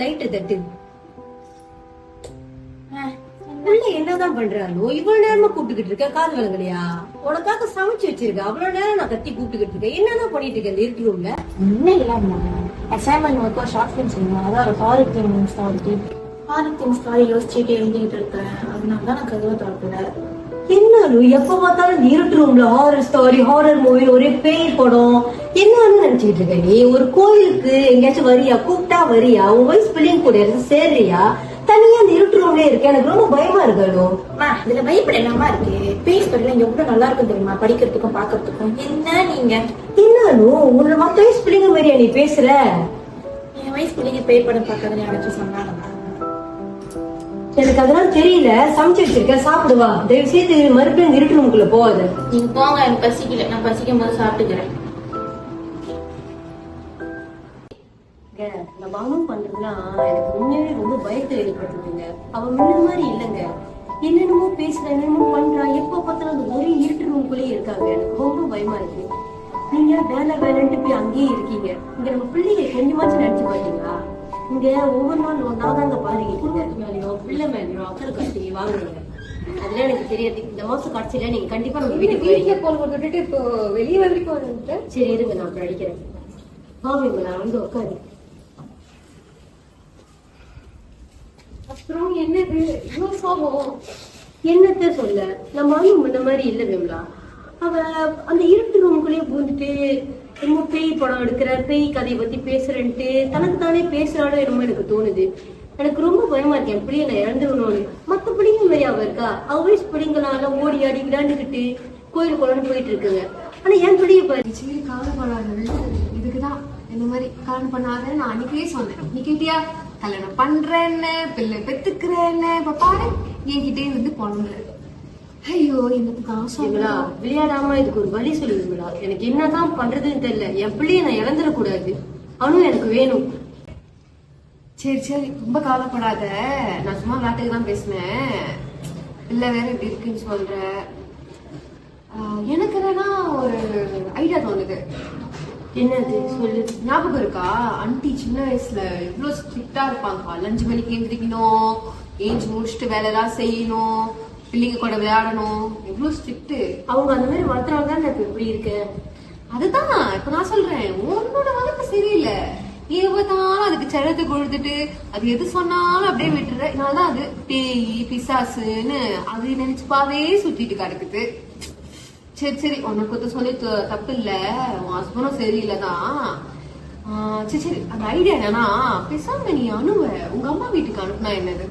Light தட்டு. உள்ள என்னதான் பண்றாளோ இவ்வளவு நேரமா கூப்பிட்டுக்கிட்டு இருக்க, காது விளங்கலையா? உனக்காக சமைச்சு வச்சிருக்க, அவ்வளவு நேரம் நான் கத்தி கூப்பிட்டுக்கிட்டு இருக்கேன். என்னதான் பண்ணிட்டு இருக்க இந்த இருட்டு ரூம்ல? இன்னும் இல்லம்மா, அசைன்மெண்ட் ஒர்க் ஷார்ட் ஃபிலிம் செய்யணும். அதான் ஒரு ஹாரர் திங் ஸ்டாரி யோசிச்சுட்டு எழுதிட்டு இருக்கேன். அதனாலதான் நான் கதவை திறக்கல. என்னாலும் எப்ப பார்த்தாலும் இந்த இருட்டு ரூம்ல ஹாரர் ஸ்டோரி, ஹாரர் மூவி, ஒரே பேய் படம் என்னன்னு நினைச்சிட்டு இருக்க நீ? ஒரு கோயிலுக்கு எங்கேயாச்சும் வரியா? கூப்பிட்டா வரியா? உன் வயசு பிள்ளைங்க கூட இருந்து சேர்றியா? தனியா அந்த இருட்டு ரூம்ல இருக்க எனக்கு ரொம்ப பயமா இருக்கணும். இதுல பயப்பட என்னமா இருக்கு? பேய் ஸ்டோரிலாம் எவ்வளவு நல்லா இருக்கும் தெரியுமா, படிக்கிறதுக்கும் பாக்குறதுக்கும். என்ன நீங்க என்னாலும் உன்னோட மத்த வயசு பிள்ளைங்க மாதிரியா நீ பேசுற? என் வயசு பிள்ளைங்க பேய் படம் பாக்காதுன்னு யாராச்சும் சொன்னாங்க? எனக்கு அதெல்லாம் தெரியல. சமைச்சு வச்சிருக்க, சாப்பிடுவா. தயவு செய்து மறுபடியும் இருட்டு ரூமுக்குள்ள போகாது. நீங்க போங்க, எனக்கு பசிக்கல. நான் பசிக்கும் போது சாப்பிட்டுக்கிறேன். இந்த பானு பண்றதுலாம் எனக்கு உண்மையாவே ரொம்ப பயத்தை ஏற்படுத்துதுங்க. அவ முன்ன மாதிரி இல்லைங்க. என்னென்னமோ பேசுற, என்னென்னமோ பண்றா. எப்ப பார்த்தாலும் அந்த ஒரே இருட்டு ரூமுக்குள்ளேயே இருக்காங்க. எனக்கு ரொம்ப பயமா இருக்கு. நீங்க வேலை வேலைன்ட்டு போய் அங்கேயே இருக்கீங்க. இங்க நம்ம பிள்ளைங்க கொஞ்சமாச்சும் நினைச்சு பாத்தீங்களா? இங்க ஒவ்வொரு நாள் நாதாங்க பாருங்க, மேலேயோ பிள்ளை மேலேயோ அக்கறை கட்டி வாங்குறீங்க. அதெல்லாம் எனக்கு தெரியாது. இந்த மாசம் கடைசியில நீங்க கண்டிப்பா நம்ம வீட்டுக்கு போன் போட்டுட்டு இப்போ வெளியே வந்து சரி இருங்க, நான் அப்புறம் அடிக்கிறேன். வாங்க, நான் வந்து உட்காரு. அப்புறம் என்னது இவ்வளவு சோகம்? என்னத்த சொல்ல, நம்ம முன்ன மாதிரி இல்ல விமலா. அவ அந்த இருட்டு ரூமுக்குள்ளேயே பூந்துட்டு ரொம்ப பேய் படம் எடுக்கிற, பேய் கதையை பத்தி பேசுறேன்ட்டு தனக்கு தானே பேசுறாலும் என்னமோ எனக்கு தோணுது. எனக்கு ரொம்ப பயமா இருக்கேன். என் பிள்ளைய நான் இழந்துடணும்னு. மத்த பிள்ளைங்க மாதிரி அவ இருக்கா? அவ வயசு பிள்ளைங்களாம் ஓடி ஆடி விளையாண்டுக்கிட்டு கோயில் குளம்னு போயிட்டு இருக்குங்க. ஆனா என் பிள்ளைய பாரு. சரி கவலைப்படாத, இதுக்குதான் இந்த மாதிரி கல்யாணம் பண்ணாத நான் அன்னைக்கே சொன்னேன். நீ கேட்டியா? கல்யாணம் பண்றேன்னு, பிள்ளை பெத்துக்கிறேன்னு. இப்ப பாரு என்கிட்டே வந்து பொண்ணு. ஐயோ என்னத்துக்கு ஆசை விளையாடாம இதுக்கு ஒரு வழி சொல்லுவீங்களா? எனக்கு என்னதான் பண்றதுன்னு தெரியல. என் பிள்ளைய நான் இழந்துடக்கூடாது. அவனும் எனக்கு வேணும். சரி சரி ரொம்ப கவலைப்படாத. நான் சும்மா விளையாட்டுக்கு தான் பேசினேன். பிள்ளை வேற இப்படி இருக்குன்னு சொல்ற. எனக்கு என்னன்னா ஒரு ஐடியா தோணுது. என்னது சொல்லு. ஞாபகம் இருக்கா ஆண்டி சின்ன வயசுல எவ்வளவு ஸ்ட்ரிக்டா இருப்பாங்க. 5 மணிக்கு எழுந்திரிக்கணும், ஏஞ்சி முடிச்சுட்டு வேலை எல்லாம் செய்யணும், பிள்ளைங்க கூட விளையாடணும். எவ்வளவு ஸ்ட்ரிக்ட். அவங்க அந்த மாதிரி வளர்த்துறாங்க. நான் இப்ப எப்படி இருக்கேன்? அதுதான் இப்ப நான் சொல்றேன். உன்னோட வளர்ப்பு சரியில்லை. ஏவத்தாலும் அதுக்கு செல்லத்தை கொடுத்துட்டு அது எது சொன்னாலும் அப்படியே விட்டுற. இதனாலதான் அது பேய் பிசாசுன்னு அது நினைச்சுப்பாவே சுத்திட்டு கிடக்குது. சரி சரி உனக்கு சொல்லி தப்பு இல்ல, உன் ஹஸ்பண்டும் சரியில்லைதான். சரி சரி அந்த ஐடியா என்னன்னா, பேசாம நீ அனுவ உங்க அம்மா வீட்டுக்கு அனுப்புனா என்னது?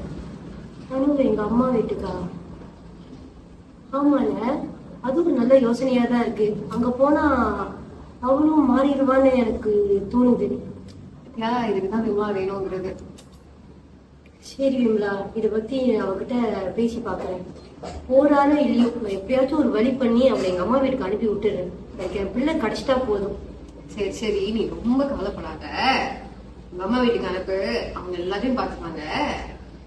அனுவ எங்க அம்மா வீட்டுக்கா? ஆமால, அது ஒரு நல்ல யோசனையா தான் இருக்கு. அங்க போனா அவளும் மாறிடுவான்னு எனக்கு தோணுது. இதுக்குதான் விமலா வேணுங்கிறது. சரி விமலா, இத பத்தி அவகிட்ட பேசி பாக்குறேன். போறாலும் இல்லையோ நான் எப்பயாச்சும் ஒரு வழி பண்ணி அவளை எங்க அம்மா வீட்டுக்கு அனுப்பி விட்டுறேன். எனக்கு என் பிள்ளை கிடைச்சிட்டா போதும். சரி சரி நீ ரொம்ப கவலைப்படாத. உங்க அம்மா வீட்டுக்கு அனுப்பு, அவங்க எல்லாத்தையும் பாத்துப்பாங்க.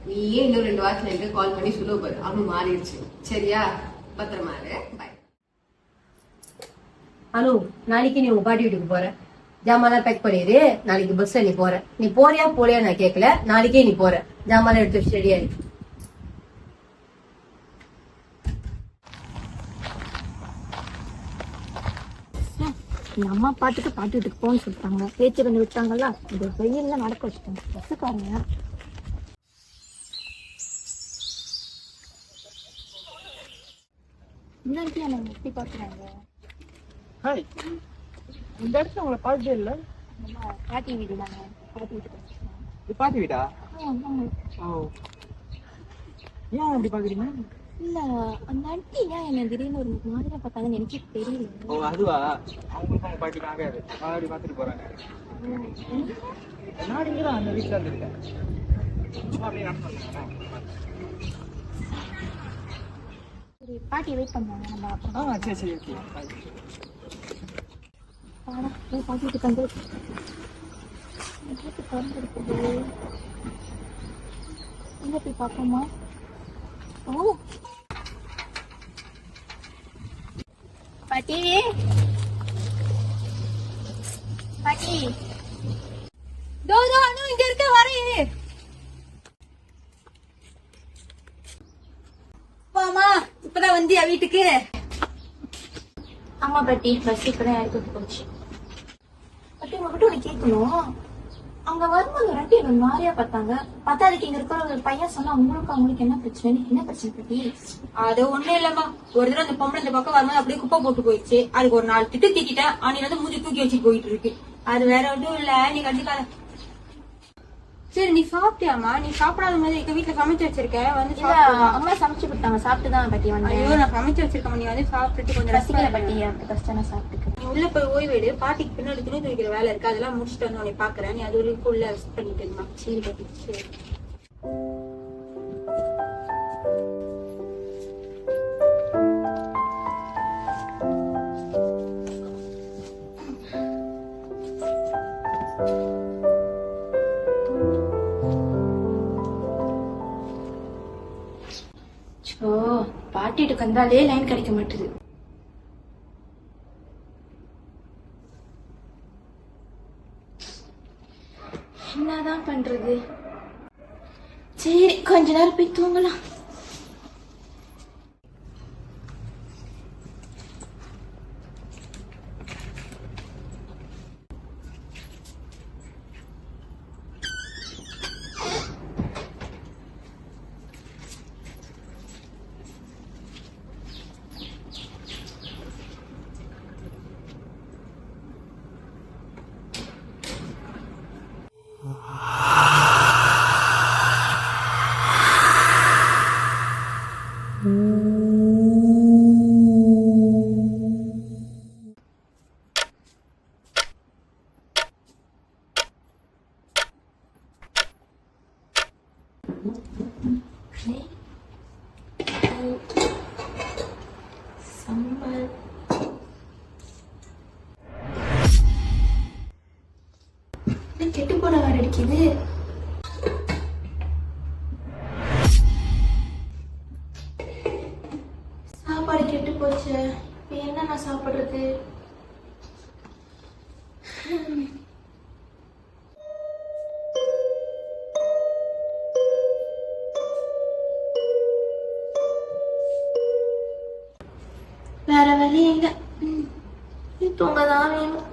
நீயே இன்னும் 2 வாரத்துல எனக்கு கால் பண்ணி சொல்லுவ பாரு, அவனு மாறிடுச்சு. சரியா? பத்திரமா இரு. பாய். அனு, நாளைக்கு நீ உங்க பாட்டி வீட்டுக்கு போற. ஜாமான் பேக் பண்ணிடு. நாளைக்கு பஸ்ல நீ போற. நீ போறியா போறியா நான் கேட்கல. நாளைக்கே நீ போற. ஜாமான் எடுத்து வச்சு ரெடியா இரு. எங்க அம்மா பாட்டுக்கு பாட்டு வீட்டுக்கு போன்னு சொல்லிட்டாங்க. பேச்சு பண்ணி விட்டாங்கல்ல, இந்த வெயில்ல நடக்க வச்சுட்டாங்க. பஸ்ஸுக்காரங்க இந்த இடத்துல நம்ம எப்படி பாக்குறாங்க? ஹாய், இந்த இடத்துல உங்களை பார்த்தே இல்ல. பாட்டி வீடு தானே, பாட்டி வீட்டுக்கு. இது பாட்டி வீடா? ஓ, ஏன் அப்படி பாக்குறீங்க? இல்ல அந்த ஆண்டி ஏன் என்ன திடீர்னு ஒரு மாதிரியா பார்த்தாங்கன்னு எனக்கு தெரியல. ஓ அதுவா, அவங்களுக்கு அவங்க பாட்டிக்கு ஆகாது. அப்படி பார்த்துட்டு போறாங்க. நான் இங்கதான் அந்த வீட்டுல இருந்திருக்கேன். சும்மா அப்படியே நடந்து. சரி பாட்டி வெயிட் பண்ணுவாங்க, நம்ம சரி சரி ஓகே. பாட்டி வீட்டுக்கு வந்து எங்க போய் பார்ப்போமா? ஓ பாட்டி பாட்டி, தோ தோ அனு இங்க இருக்க வரையே. மாமா இப்பதான் வந்தியா வீட்டுக்கு? ஆமா பாட்டி, பஸ் இப்பதான் இறக்கிட்டு போச்சு. பாட்டி உங்ககிட்ட ஒண்ணு கேட்கணும். அங்க வரும்போது ரெண்டு என்ன மாதிரியா பார்த்தாங்க. பார்த்தா அதுக்கு இங்க இருக்கிற ஒரு பையன் சொன்னா அவங்களுக்கு என்ன பிரச்சனை பாட்டி? அது ஒண்ணும் இல்லம்மா, ஒரு தடவை அந்த பொம்பளை இந்த பக்கம் வரும்போது அப்படியே குப்பை போட்டு போயிடுச்சு. அதுக்கு ஒரு 4 திட்டு திட்டேன். அன்னைக்கு வந்து மூஞ்சி தூக்கி வச்சு போயிட்டு இருக்கு. அது வேற ஒன்றும் இல்ல, நீ கண்டிக்காத. சரி நீ சாப்பிட்டியாமா? நீ சாப்பிடாத மாதிரி எங்க வீட்டுல சமைச்சு வச்சிருக்க, வந்து அம்மா சமைச்சு கொடுத்தாங்க, சாப்பிட்டுதான் பாட்டி வந்தேன். ஐயோ நான் சமைச்சு வச்சிருக்கேன், நீ வந்து சாப்பிட்டுட்டு கொஞ்சம் ரசிக்கல பாட்டி, எனக்கு கஷ்டம் நான் சாப்பிட்டுக்கிறேன். நீ உள்ள போய் ஓய்வேடு. பாட்டிக்கு பின்னாடி துணி துவைக்கிற வேலை இருக்கு, அதெல்லாம் முடிச்சுட்டு வந்து உன்னை பாக்குறேன். நீ அது வரைக்கும் உள்ள ரெஸ்ட் பண்ணிட்டு இருந்தா. சரி பாட்டி. சரி. பாட்டிட்டு வந்தாலே லைன் கிடைக்க மாட்டுது. என்னதான் பண்றது? சரி கொஞ்ச நேரம் போய் தூங்கலாம். கெட்டு போன வாட அடிக்குது. சாப்பாடு கெட்டு போச்சு. இப்ப என்ன நான் சாப்பிடுறது? வேற வழி இல்லை, தூங்கதான் வேணும்.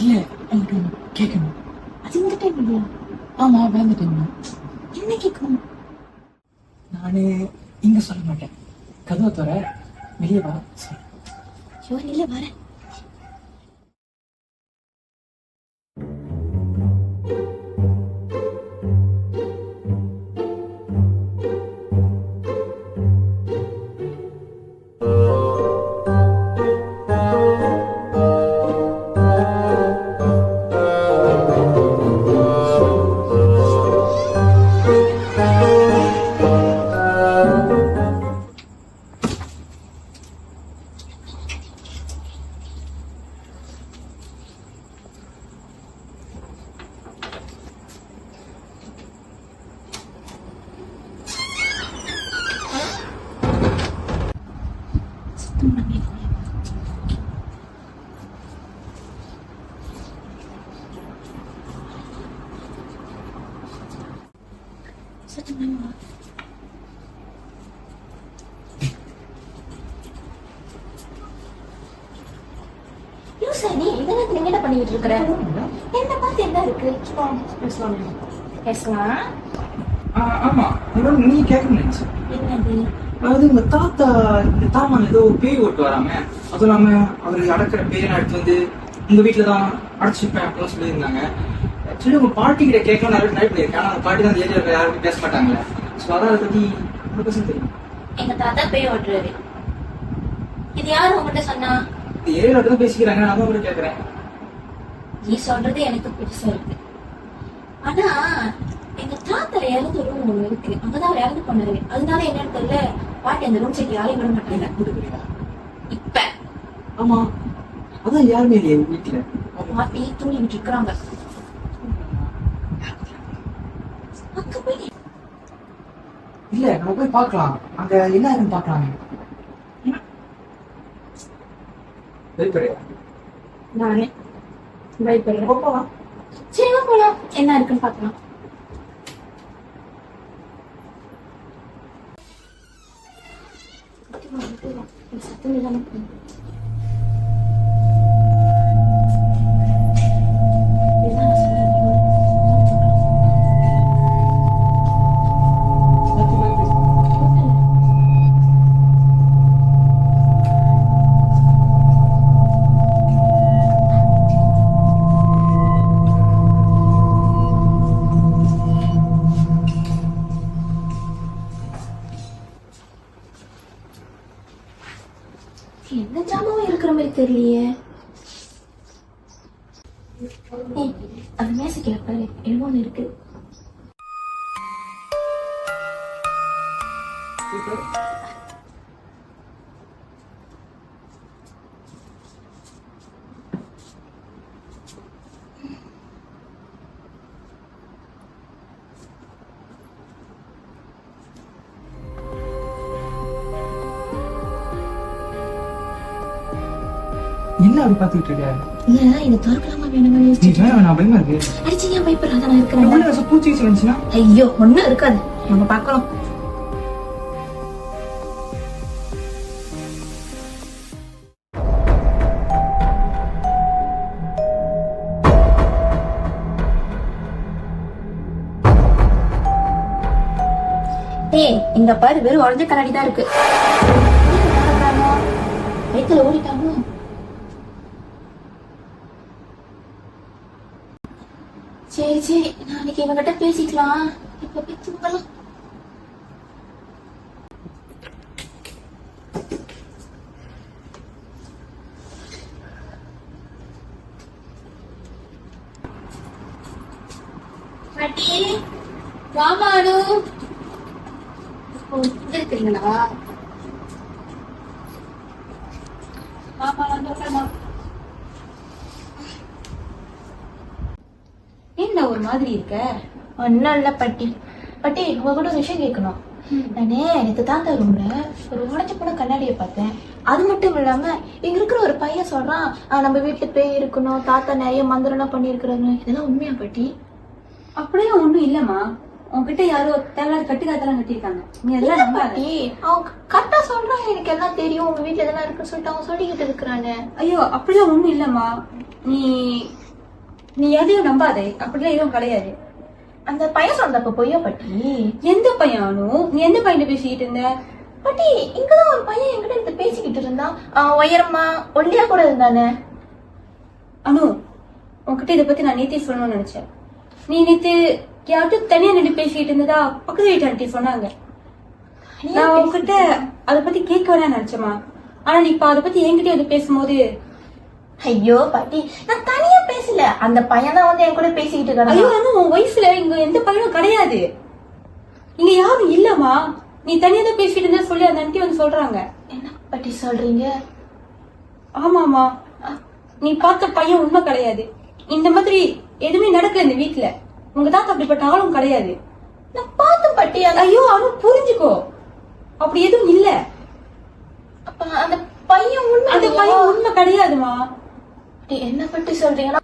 இல்ல எனக்கு கேட்கணும். அது இந்த டைம் இல்லையா? ஆமா வேந்த டைம். என்ன கேட்கணும்? நானு இங்க சொல்ல மாட்டேன். கதவை தோற வெளியே வா. ஐயோ இல்ல வரேன். சரி இதெல்லாம் நீங்க என்ன பண்ணிட்டு இருக்கிற? என்ன பார்த்து என்ன இருக்கு? பேசலாம். ஆமா இன்னொன்னு நீ கேட்கணும்னு நினைச்சேன். என்னது? அதாவது உங்க தாத்தா இந்த தாமான் ஏதோ பேய் ஓட்டு வராம, அதுவும் இல்லாம அவரு அடக்கிற பேயெல்லாம் எடுத்து வந்து உங்க வீட்டுலதான் அடைச்சிருப்பேன் அப்படின்னு சொல்லியிருந்தாங்க. ஆக்சுவலி உங்க பாட்டி கிட்ட கேட்கலாம் நிறைய ட்ரை பண்ணியிருக்கேன். ஆனா அந்த பாட்டி தான் அந்த ஏரியாவில் யாருக்கும் பேச மாட்டாங்களே. ஸோ அதான் அதை பத்தி ஒரு பர்சன் தெரியும். எங்க தாத்தா பேய் ஓட்டுறாரு. இது யாரு உங்ககிட்ட சொன்னா? இந்த ஏரியாவில் தான் பேசிக்கிறாங்க. நான் தான் கூட கேட்கறேன். நீ சொல்றது எனக்கு புதுசா இருக்கு. ஆனா எங்க தாத்தா இறந்து ரூம் ஒண்ணு இருக்கு, அங்கதான் அவர் இறந்து பண்ணாரு. அதனால என்னன்னு தெரியல, பாட்டி அந்த ரூம் சைடு யாரையும் விட மாட்டாங்க. இப்ப ஆமா அதான் யாருமே இல்லையே வீட்டுல. பாட்டி தூங்கிட்டு இருக்கிறாங்க. அங்க போய் இல்ல நம்ம போய் பார்க்கலாம். அங்க என்ன இருக்குன்னு பார்க்கலாம். பயப்படுறியா? நானே பயப்படுறேன். போலாம். சரி வா போலாம். என்ன இருக்குன்னு பாக்கலாம். சத்தம் இல்லாம என்ன ஜாமாவும் இருக்கிற மாதிரி தெரியலையே. அந்த மேசைக்கு பாரு, என்னமோ ஒண்ணு இருக்கு. என்ன அப்படி பாத்துக்கிட்டு இருக்க? இல்ல இதை திறக்கலாமா வேணுமா நீ யோசிச்சு. வேணாம் பயமா இருக்கு. அடிச்சு ஏன் பயப்படுறாங்க? நான் இருக்கிறேன். உள்ள பூச்சி இருந்துச்சுன்னா ஐயோ ஒண்ணும் இருக்காது, நம்ம பார்க்கலாம். ஏய் இங்க பாரு, வெறும் உடஞ்ச கண்ணாடி தான் இருக்கு. வயித்துல ஓடிட்டாங்க. சரி சரி, நாளைக்கு இவங்கிட்ட பேசிக்கலாம். இப்ப போய் தூங்கலாம். பாட்டி வாமானு இருக்கிறீங்களா? என்ன ஒரு மாதிரி இருக்க? ஒன்னும் இல்ல பாட்டி. பாட்டி உங்க கூட ஒரு விஷயம் கேட்கணும். நானே எனக்கு தாத்தா ரூம்ல ஒரு உடஞ்ச போன கண்ணாடியை பார்த்தேன். அது மட்டும் இல்லாம இங்க இருக்கிற ஒரு பையன் சொல்றான், நம்ம வீட்டுல பேய் இருக்கணும், தாத்தா நிறைய மந்திரம் பண்ணி இருக்கிறாங்க. இதெல்லாம் உண்மையா பாட்டி? அப்படியே ஒண்ணும் இல்லம்மா. உன்கிட்ட யாரோ தேவையான கட்டுக்காத்தெல்லாம் கட்டிருக்காங்க. நீ அதெல்லாம் நம்பாத. பாட்டி அவங்க கரெக்டா சொல்றாங்க, எனக்கு எல்லாம் தெரியும், உங்க வீட்டுல இதெல்லாம் இருக்குன்னு சொல்லிட்டு அவங்க சொல்லிக்கிட்டு இருக்கிறாங்க. ஐயோ அப்படிலாம் ஒண்ணும் இல்லம்மா. நீ நீ எதையும் நம்பாதே. அப்படிலாம் எதுவும் கிடையாது. அந்த பையன் சொன்னப்ப பொய்யா பாட்டி? எந்த பையனும்? நீ எந்த பையன் பேசிக்கிட்டு இருந்த? பாட்டி இங்கதான் ஒரு பையன் என்கிட்ட இருந்து பேசிக்கிட்டு இருந்தான். உயரமா ஒல்லியா கூட இருந்தானே. அனு, உன்கிட்ட இதை பத்தி நான் நேத்தே சொல்லணும்னு நினைச்சேன். நீ நேத்து யார்கிட்ட தனியா நின்று பேசிக்கிட்டு இருந்ததா பக்கத்து வீட்டு ஆண்டி சொன்னாங்க. நான் உன்கிட்ட அதை பத்தி கேட்க வேணாம்னு நினைச்சேமா. ஆனா நீ இப்ப அதை பத்தி என்கிட்ட வந்து பேசும்போது ஐயோ பாட்டி நான் தனியா பேசல, அந்த பையன் தான் வந்து என் கூட பேசிக்கிட்டு இருக்கான். ஐயோ அனு, உன் வயசுல இங்க எந்த பையனும் கிடையாது. இங்க யாரும் இல்லம்மா. நீ தனியா தான் பேசிட்டு இருந்த சொல்லி அந்த ஆண்டி வந்து சொல்றாங்க. என்ன பாட்டி சொல்றீங்க? ஆமாமா, நீ பார்த்த பையன் உண்மை கிடையாது. இந்த மாதிரி எதுவுமே நடக்கல இந்த வீட்டுல. உங்க தாத்தா அப்படிப்பட்ட ஆளும் கிடையாது. நான் பார்த்த பாட்டி. ஐயோ அனு புரிஞ்சுக்கோ, அப்படி எதுவும் இல்ல. அப்ப அந்த பையன் உண்மை? அந்த பையன் உண்மை கிடையாதுமா. என்ன பத்தி சொல்றீங்கன்னா?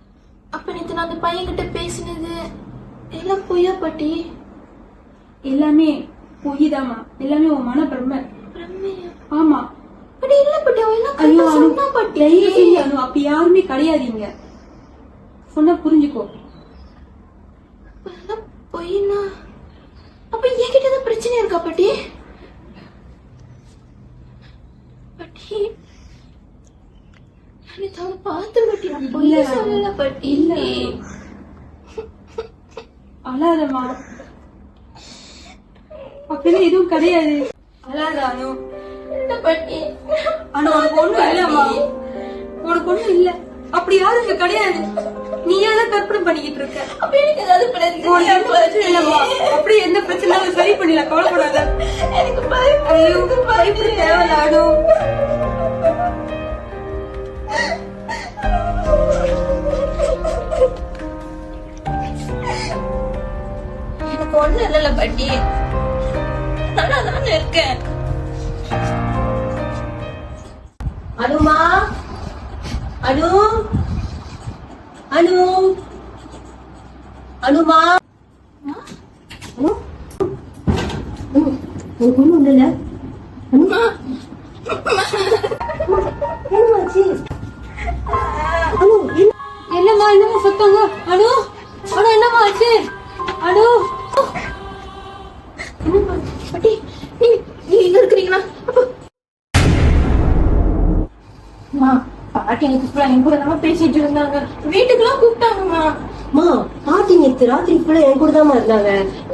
அப்ப நேத்து நான் அந்த பையன் கிட்ட பேசினது எல்லாம் பொய்யா பாட்டி? எல்லாமே பொய்தாமா. எல்லாமே உன் மன பிரம்மை. பிரம்மையா? ஆமா. அப்படி இல்ல பாட்டி, அவன் எல்லாம் ஐயோ கரெக்டா அனு, சொன்னா பாட்டி. தயவு செஞ்சு அனு அப்படி யாருமே கிடையாதீங்க. சொன்னா புரிஞ்சுக்கோ. பொய்னா அப்ப என்கிட்ட ஏதாவது பிரச்சனை இருக்கா பாட்டி? பாட்டி நான் அவனை பார்த்து பாட்டி, நான் பொய் சொல்லல பாட்டி. இல்ல அழாதம்மா, அப்படிலாம் எதுவும் கிடையாது. அழாத அனு. பாட்டி ஆனா உனக்கு ஒண்ணும் இல்லம்மா, உனக்கு ஒண்ணும் இல்ல. அப்படி யாரும் இங்க கிடையாது. நீ ஏன் கற்பனை பண்ணிக்கிட்டு இருக்க? அப்ப எனக்கு ஏதாவது உனக்கு பிரச்சனை இல்லம்மா. அப்படி எந்த பிரச்சனையும் சரி பண்ணிடலாம், கவலைப்படாத. எனக்கு பயம் பயப்பட தேவையில்ல அனு. எனக்கு ஒண்ணு இல்ல பாட்டி, நல்லா தானே இருக்கேன். அனுமா, அனு, அனு, அனுமா, அனு, உனக்கு ஒண்ணும் இல்ல? அனுமா, என்னமாச்சு? அனு, என்னம்மா, என்னம்மா சத்தங்க? அனு, அனு, என்னம்மா ஆச்சு? அனு, பாட்டி நீ எங்க இருக்கிறீங்களா? பாட்டி எனக்கு என் கூட தான் பேசிட்டு இருந்தாங்க, வீட்டுக்குலாம் கூப்பிட்டாங்கம்மா. பாட்டி நேத்து ராத்திரி ஃபுல்லா என் கூட தான் இருந்தாங்க.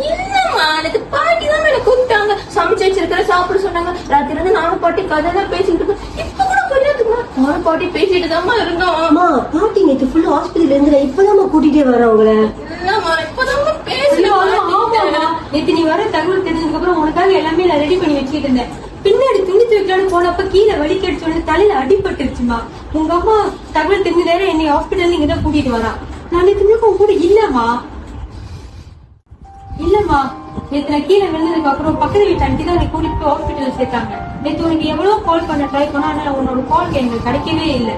இல்லம்மா, எனக்கு பாட்டி தான் என்ன கூப்பிட்டாங்க, சமைச்சு வச்சிருக்கிற சாப்பிட சொன்னாங்க. ராத்திரி இருந்து நானும் பாட்டி கதை தான் பேசிட்டு இருக்கோம். இப்ப கூட கல்யாணத்துக்கு நானும் பாட்டி பேசிட்டு தான் இருந்தோம். பாட்டி நேத்து ஃபுல்லா ஹாஸ்பிட்டல்ல இருந்து இப்பதான் கூட்டிட்டே வர அவங்கள. இல்லம்மா, இப்பதான் பேசுறேன். நேத்து நீ வர தகவல் தெரிஞ்சதுக்கு அப்புறம் உனக்காக எல்லாமே நான் ரெடி பண்ணி வச்சுட்டு இருந்தேன். பின்னாடி துணி துவைக்கலான்னு போனப்ப கீழே வலிக்கடிச்சு வந்து தலையில அடிபட்டுருச்சுமா. உங்க அம்மா தகவல் தெரிஞ்ச நேரம் என்னை ஹாஸ்பிட்டல் இங்கதான் கூட்டிட்டு வரா. நான் நேத்து உன் கூட இல்லம்மா. நேத்து நான் கீழே விழுந்ததுக்கு அப்புறம் பக்கத்து வீட்டு அண்டி தான் கூட்டிட்டு போய் ஹாஸ்பிட்டல் சேர்த்தாங்க. நேத்து உனக்கு எவ்வளவு கால் பண்ண ட்ரை பண்ணா, ஆனா உன்னோட கால் எங்களுக்கு கிடைக்கவே இல்லை.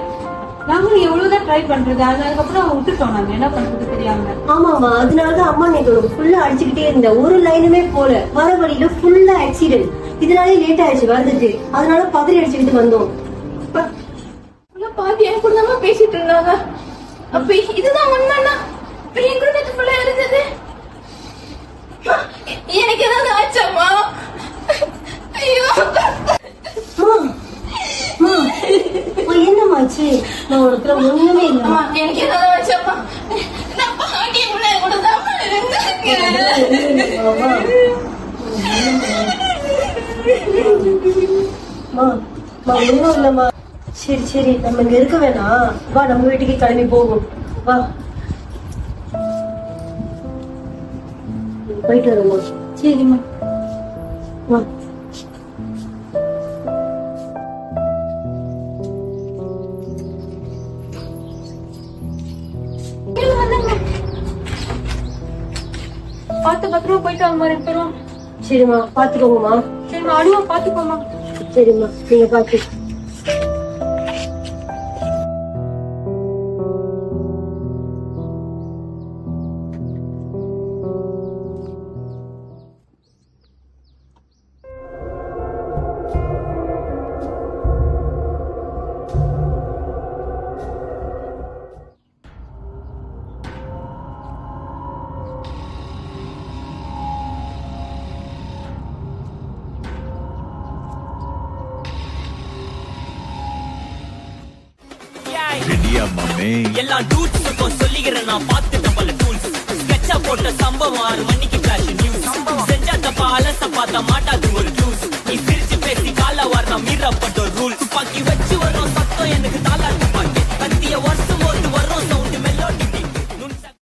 நாங்களும் எவ்வளவுதான் ட்ரை பண்றது, அதுக்கப்புறம் விட்டுட்டோம். நாங்க என்ன பண்றது தெரியாம. ஆமாமா, அதனாலதான் அம்மா நேத்து ஃபுல்லா அடிச்சுக்கிட்டே இருந்த, ஒரு லைனுமே போல. வர வழியில ஃபுல்லா ஆக்சிடென்ட். இதனாலே லேட் ஆயிடுச்சு வருதுட்டு, அதனால பதறி அடிச்சுக்கிட்டு வந்தோம். பாட்டி என் கூட தான் பேசிட்டு இருந்தாங்க. அப்ப இதுதான் உண்மைன்னா இப்ப என் கூட ஃபுல்லா இருந்தது. எனக்கு ஏதாவது ஆச்சாமா? ஐயோ என்னமாச்சு? நான் உனக்கு ஒண்ணுமே இல்லம்மா. எனக்கு ஏதாவது ஆச்சாமா? நான் பாட்டி கூட கூட தான் இருந்தேன். ஒண்ணும் இல்லம்மா. சரி சரி, நம்ம இங்க இருக்க வேணாம், வா நம்ம வீட்டுக்கு கிளம்பி போவோம். வா போயிட்டு வருமா? சரிம்மா வா. பார்த்து பத்திரமா போயிட்டு வாங்கம்மா ரெண்டு பேரும். சரிம்மா, பாத்துக்கோங்கம்மா. சரிம்மா, அழுவா பாத்துக்கோமா. சரிம்மா, நீங்க பாத்து. எல்லா டூட்ஸுக்கும் சொல்லிக்கிறேன் நான் பார்த்துட்ட பல டூல்ஸ். ஸ்கெட்சா போட்ட சம்பவம் 6 மணிக்கு ஃபிளாஷ் நியூஸ். செஞ்சா தப்பா அலச பார்த்தா மாட்டாது ஒரு ஜூஸ். நீ சிரிச்சு பேசி கால வாரம் மீறப்பட்ட ரூல்ஸ். துப்பாக்கி